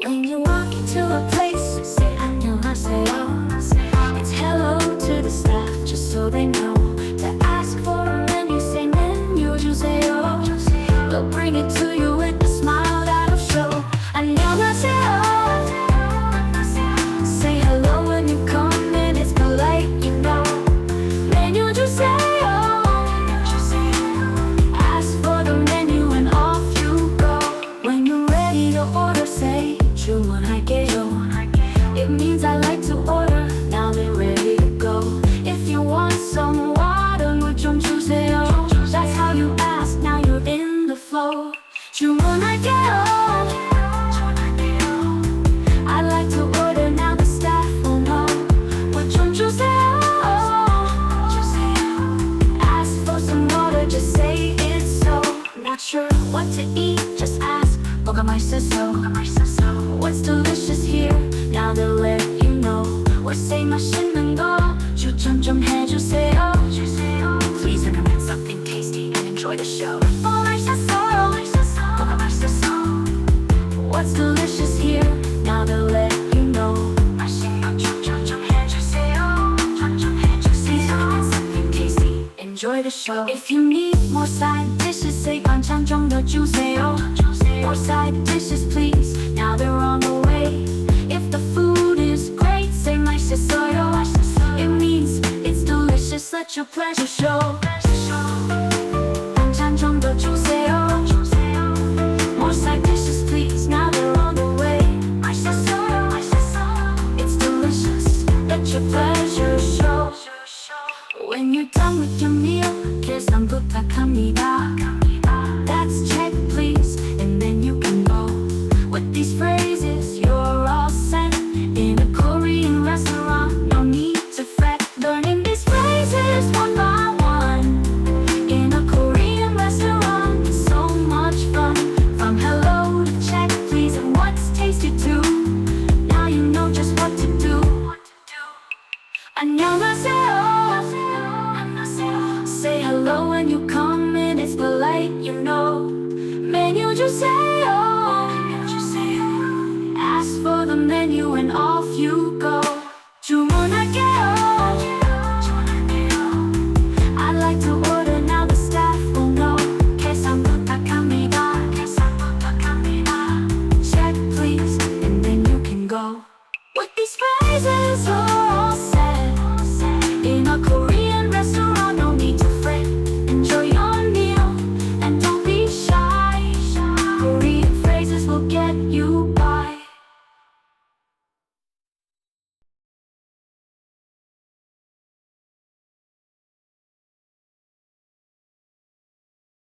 When you walk into a place, say 안녕하세요. It's hello to the staff, just so they know. To ask for a menu, say menu 주세요. They'll bring it to you with a smile that'll show. 안녕하세요. Say hello when you come in, it's polite, you know. Menu 주세요. Ask for the menu and off you go. When you're ready to order, say 주문할게요. It means I like to order, now they're ready to go. If you want some water, 물 좀 주세요. That's how you ask, now you're in the flow. 주문할게요. I like to order, now the staff will know. 물 좀 주세요. Ask for some water, just say it's so. Not sure what to eat, just ask. 뭐가 맛있어? What's delicious here? Now they'll let you know. Or say 맛있는 거 추천 좀 해주세요. Please recommend something tasty and enjoy the show. 맛있어. 뭐가 맛있어? What's delicious here? Now they'll let you know. 맛있는 거 추천 좀 해주세요. Please recommend something tasty. Enjoy the show. If you need more side dishes, say 반찬 좀 더 주세요. More side dishes, please. Now they're on the way. If the food is great, say 맛있어요. It means it's delicious, let your pleasure show. 반찬 좀 더 주세요. More side dishes, please. Now they're on the way. 맛있어요. It's delicious, let your pleasure show. When you're done with your meal, 계산 부탁합니다. That's check, please, and then you can go. With these phrases, you're all set. In a Korean restaurant, no need to fret. Learning these phrases one by one. In a Korean restaurant, it's so much fun. From hello to check, please, and what's tasty too. Now you know just what to do. 안녕하세요. Say hello when you come in, it's polite, you know. Menu 주세요. Ask for the menu and off you go.